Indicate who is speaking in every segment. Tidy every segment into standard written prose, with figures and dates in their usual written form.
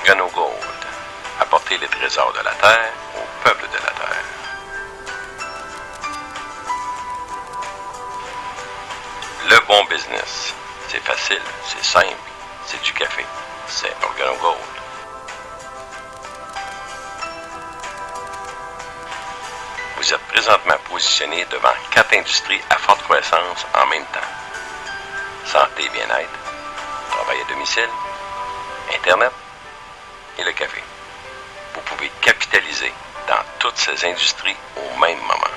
Speaker 1: OrganoGold. Apporter les trésors de la terre au peuple de la terre. Le bon business. C'est facile, c'est simple, c'est du café. C'est OrganoGold. Vous êtes présentement positionné devant 4 industries à forte croissance en même temps. Santé et bien-être, travail à domicile, Internet et le café. Vous pouvez capitaliser dans toutes ces industries au même moment.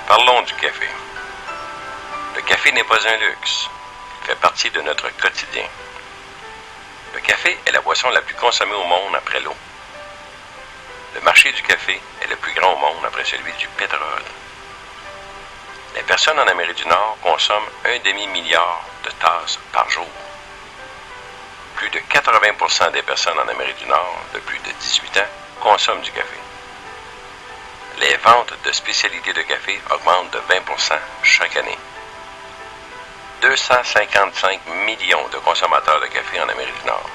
Speaker 1: Parlons du café. Le café n'est pas un luxe. Il fait partie de notre quotidien. Le café est la boisson la plus consommée au monde après l'eau. Le marché du café est le plus grand au monde après celui du pétrole. Les personnes en Amérique du Nord consomment 1,5 milliard de tasses par jour. Plus de 80% des personnes en Amérique du Nord de plus de 18 ans consomment du café. Les ventes de spécialités de café augmentent de 20% chaque année. 255 millions de consommateurs de café en Amérique du Nord.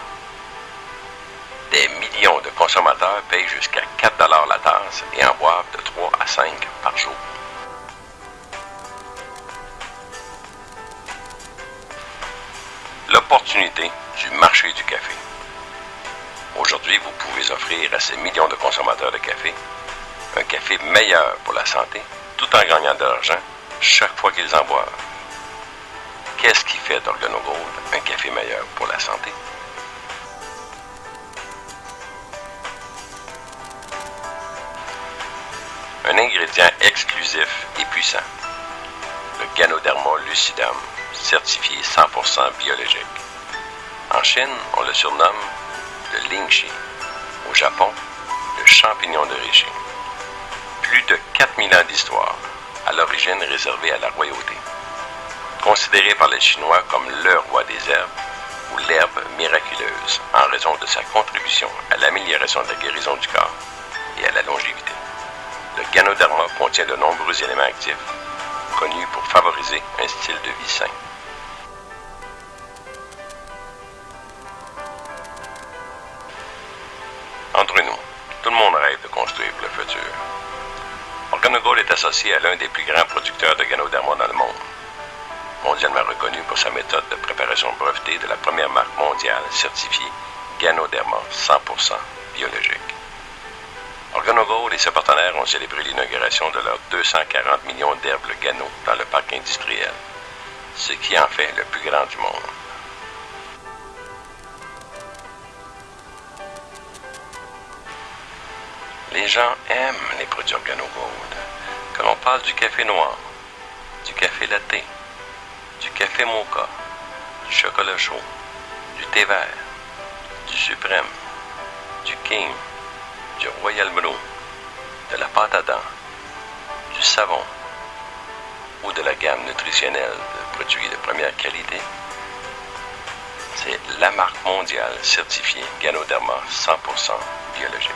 Speaker 1: Des millions de consommateurs payent jusqu'à 4 $ la tasse et en boivent de 3 à 5 par jour. L'opportunité du marché du café. Aujourd'hui, vous pouvez offrir à ces millions de consommateurs de café un café meilleur pour la santé, tout en gagnant de l'argent chaque fois qu'ils en boivent. Qu'est-ce qui fait d'OrganoGold un café meilleur pour la santé? Un ingrédient exclusif et puissant. Le Ganoderma lucidum, certifié 100% biologique. En Chine, on le surnomme le lingxi. Au Japon, le champignon de Reishi. Plus de 4000 ans d'histoire, à l'origine réservée à la royauté. Considéré par les Chinois comme le roi des herbes ou l'herbe miraculeuse en raison de sa contribution à l'amélioration de la guérison du corps et à la longévité. Le Ganoderma contient de nombreux éléments actifs connus pour favoriser un style de vie sain. Entre nous, tout le monde rêve de construire pour le futur. OrganoGold est associé à l'un des plus grands producteurs de Ganoderma dans le monde. Mondialement reconnu pour sa méthode de préparation brevetée de la première marque mondiale certifiée Ganoderma 100% biologique. OrganoGold et ses partenaires ont célébré l'inauguration de leurs 240 millions d'herbes Gano dans le parc industriel, ce qui en fait le plus grand du monde. Les gens aiment les produits OrganoGold, que l'on parle du café noir, du café latte, du café mocha, du chocolat chaud, du thé vert, du suprême, du king, du royal blue, de la pâte à dents, du savon ou de la gamme nutritionnelle de produits de première qualité. C'est la marque mondiale certifiée Ganoderma 100% biologique.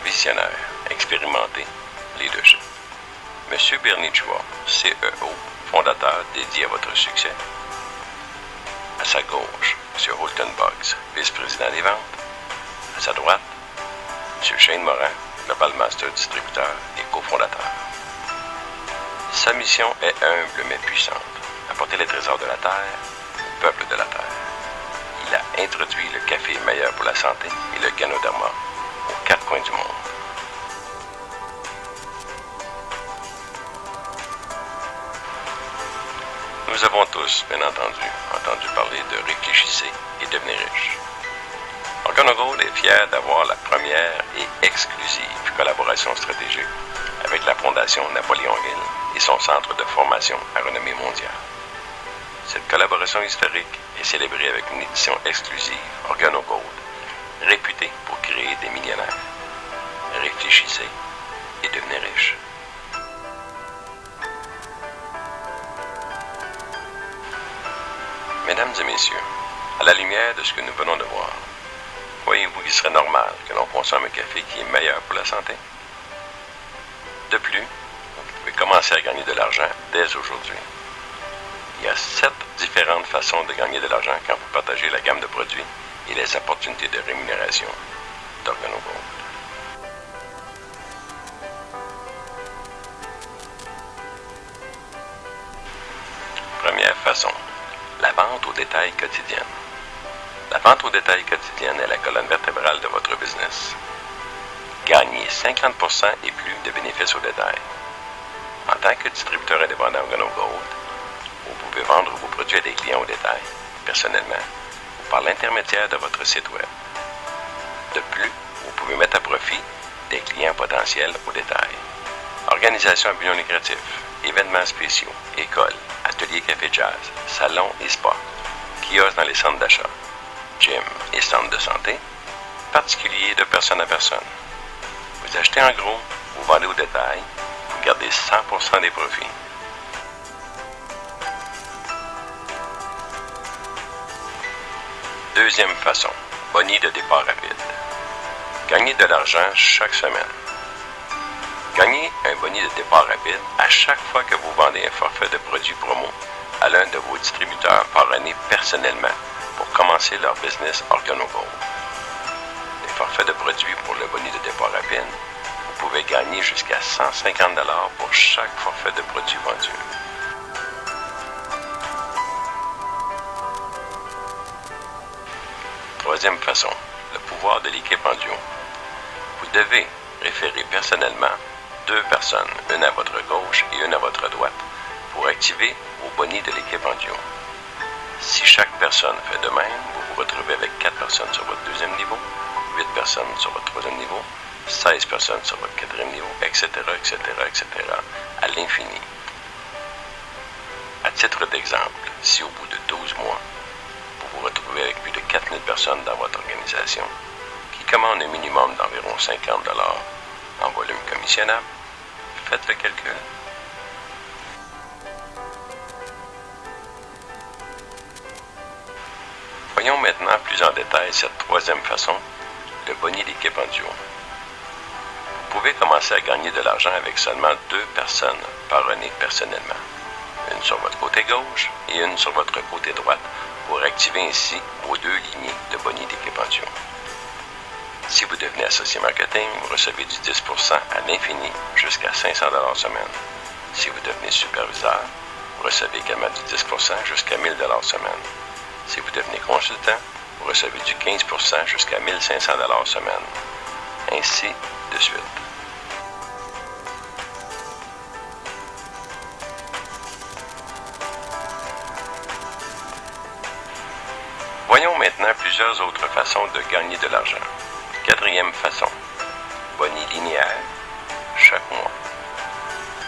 Speaker 1: Visionnaire, expérimenté, leadership. Monsieur Bernie Chua, CEO, fondateur dédié à votre succès. À sa gauche, M. Holton Boggs, vice-président des ventes. À sa droite, M. Shane Morin, Global Master distributeur et cofondateur. Sa mission est humble mais puissante, apporter les trésors de la terre au peuple de la terre. Il a introduit le café meilleur pour la santé et le Ganoderma aux 4 coins du monde. Nous avons tous, bien entendu parler de Réfléchissez et devenez riche. OrganoGold est fier d'avoir la première et exclusive collaboration stratégique avec la Fondation Napoléon Hill et son centre de formation à renommée mondiale. Cette collaboration historique est célébrée avec une édition exclusive OrganoGold, réputée pour créer des millionnaires. Réfléchissez et devenez riche. Mesdames et messieurs, à la lumière de ce que nous venons de voir, Croyez-vous qu'il serait normal que l'on consomme un café qui est meilleur pour la santé? De plus, vous pouvez commencer à gagner de l'argent dès aujourd'hui. Il y a 7 différentes façons de gagner de l'argent quand vous partagez la gamme de produits et les opportunités de rémunération d'OrganoGold. Première façon, la vente au détail quotidienne. La vente au détail quotidienne est la colonne vertébrale de votre business. Gagnez 50% et plus de bénéfices au détail. En tant que distributeur indépendant OrganoGold, vous pouvez vendre vos produits à des clients au détail, personnellement, ou par l'intermédiaire de votre site web. De plus, vous pouvez mettre à profit des clients potentiels au détail. Organisation à but non lucratif, événements spéciaux, écoles, ateliers café jazz, salons et spas, kiosques dans les centres d'achat, gym et centres de santé, particuliers de personne à personne. Vous achetez en gros, vous vendez au détail, vous gardez 100% des profits. Deuxième façon, boni de départ rapide. Gagnez de l'argent chaque semaine. Gagnez un boni de départ rapide à chaque fois que vous vendez un forfait de produits promo à l'un de vos distributeurs parrainés personnellement pour commencer leur business OrganoGold. Les forfaits de produits pour le boni de départ rapide, vous pouvez gagner jusqu'à 150$ pour chaque forfait de produits vendu. Troisième façon, le pouvoir de l'équipe en duo. Vous devez référer personnellement 2 personnes, une à votre gauche et une à votre droite, pour activer vos bonis de l'équipe en duo. Si chaque personne fait de même, vous vous retrouvez avec 4 personnes sur votre deuxième niveau, 8 personnes sur votre troisième niveau, 16 personnes sur votre quatrième niveau, etc., etc., etc., à l'infini. À titre d'exemple, si au bout de 12 mois, vous vous retrouvez avec plus de 4000 personnes dans votre organisation, qui commandent un minimum d'environ 50$ en volume commissionnable, faites le calcul. Voyons maintenant plus en détail cette troisième façon, le boni d'équipe en duo. Vous pouvez commencer à gagner de l'argent avec seulement 2 personnes parrainées personnellement, une sur votre côté gauche et une sur votre côté droite, pour activer ainsi vos 2 lignées de boni d'équipe en duo. Si vous devenez associé marketing, vous recevez du 10% à l'infini jusqu'à 500$ semaine. Si vous devenez superviseur, vous recevez également du 10% jusqu'à 1000$ semaine. Si vous devenez consultant, vous recevez du 15% jusqu'à 1500$ semaine. Ainsi de suite. Voyons maintenant plusieurs autres façons de gagner de l'argent. Quatrième façon, boni linéaire chaque mois.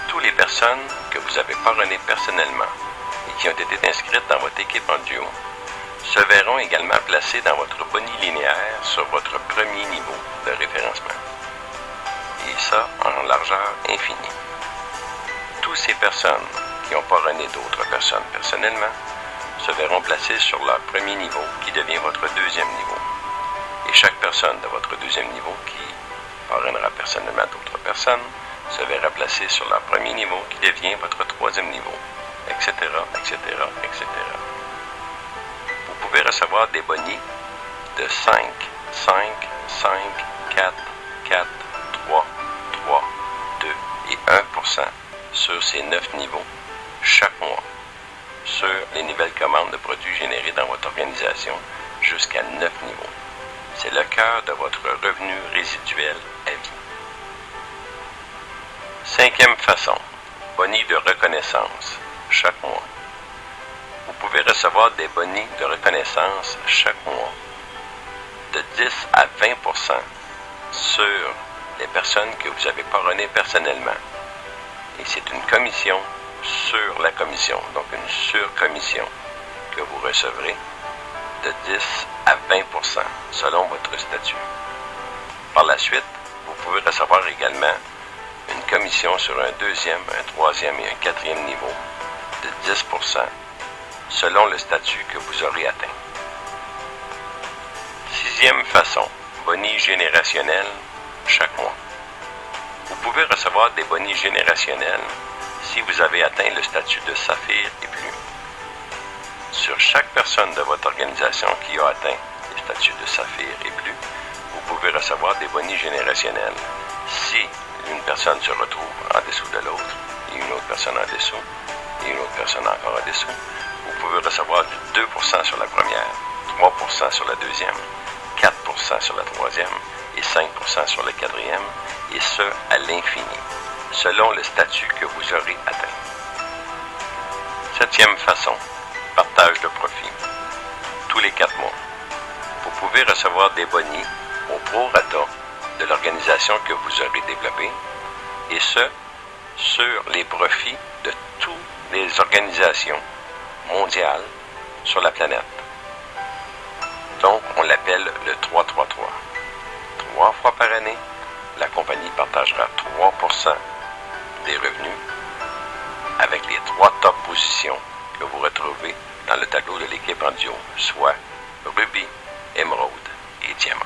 Speaker 1: Toutes les personnes que vous avez parrainées personnellement et qui ont été inscrites dans votre équipe en duo se verront également placées dans votre boni linéaire sur votre premier niveau de référencement. Et ça en largeur infinie. Toutes ces personnes qui ont parrainé d'autres personnes personnellement se verront placées sur leur premier niveau qui devient votre deuxième niveau. Et chaque personne de votre deuxième niveau qui parrainera personnellement d'autres personnes se verra placée sur leur premier niveau qui devient votre troisième niveau, etc., etc., etc. Vous pouvez recevoir des bonis de 5, 5, 5, 4, 4, 3, 3, 2 et 1% sur ces 9 niveaux chaque mois sur les nouvelles commandes de produits générés dans votre organisation jusqu'à 9 niveaux. C'est le cœur de votre revenu résiduel à vie. Cinquième façon, boni de reconnaissance chaque mois. Vous pouvez recevoir des bonis de reconnaissance chaque mois de 10 à 20% sur les personnes que vous avez parrainées personnellement. Et c'est une commission sur la commission, donc une surcommission que vous recevrez de 10 à 20% selon votre statut. Par la suite, vous pouvez recevoir également une commission sur un deuxième, un troisième et un quatrième niveau de 10% selon le statut que vous aurez atteint. 10e façon, boni générationnels chaque mois. Vous pouvez recevoir des bonis générationnels si vous avez atteint le statut de saphir et plus. Sur chaque personne de votre organisation qui a atteint le statut de saphir et plus, vous pouvez recevoir des bonis générationnels. Si une personne se retrouve en dessous de l'autre, et une autre personne en dessous, et une autre personne encore en dessous, vous pouvez recevoir du 2% sur la première, 3% sur la deuxième, 4% sur la troisième et 5% sur le quatrième, et ce, à l'infini, selon le statut que vous aurez atteint. 7e façon, partage de profit. Tous les 4 mois, vous pouvez recevoir des bonis au prorata de l'organisation que vous aurez développée, et ce, sur les profits de toutes les organisations mondiales sur la planète. Donc, on l'appelle le 3-3-3. 3 fois par année, la compagnie partagera 3% des revenus avec les 3 top positions que vous retrouvez dans le tableau de l'équipe en duo, soit rubis, émeraude et diamant.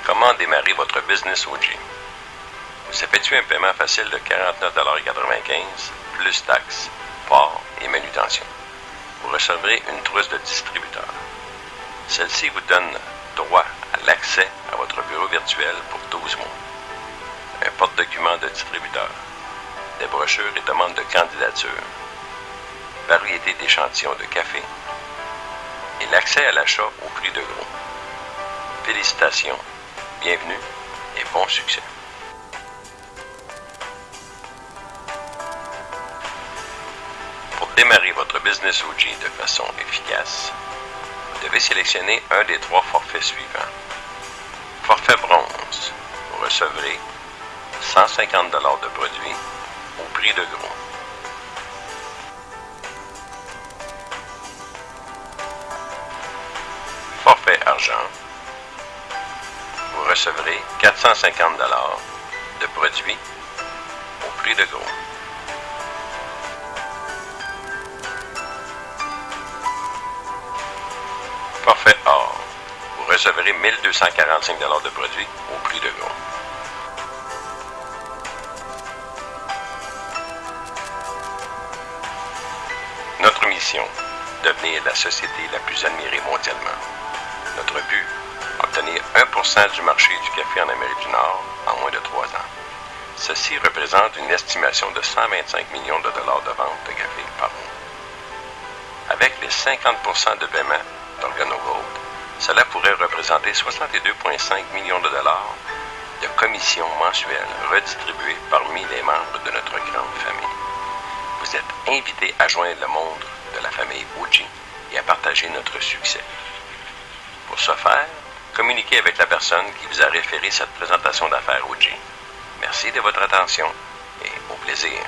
Speaker 1: Comment démarrer votre business OG? Vous effectuez un paiement facile de 49,95$ plus taxes, port et manutention. Vous recevrez une trousse de distributeur. Celle-ci vous donne droit à l'accès à votre bureau virtuel pour 12 mois, un porte-document de distributeur, des brochures et demandes de candidature, variété d'échantillons de café et l'accès à l'achat au prix de gros. Félicitations, bienvenue et bon succès. Pour démarrer votre business OG de façon efficace, vous devez sélectionner un des 3 forfaits suivants. Forfait bronze, vous recevrez 150$ de produits au prix de gros. Forfait argent, vous recevrez 450$ de produits au prix de gros. Forfait or, vous recevrez 1245$ de produits au prix de gros. Notre mission, devenir la société la plus admirée mondialement. Notre but, obtenir 1% du marché du café en Amérique du Nord en moins de 3 ans. Ceci représente une estimation de 125 millions de dollars de vente de café par an. Avec les 50% de paiement d'OrganoGold, cela pourrait représenter 62,5 millions de dollars de commissions mensuelles redistribuées parmi les membres de notre grande famille. Vous êtes invités à joindre le monde de la famille OG et à partager notre succès. Pour ce faire, communiquez avec la personne qui vous a référé cette présentation d'affaires OG. Merci de votre attention et au plaisir.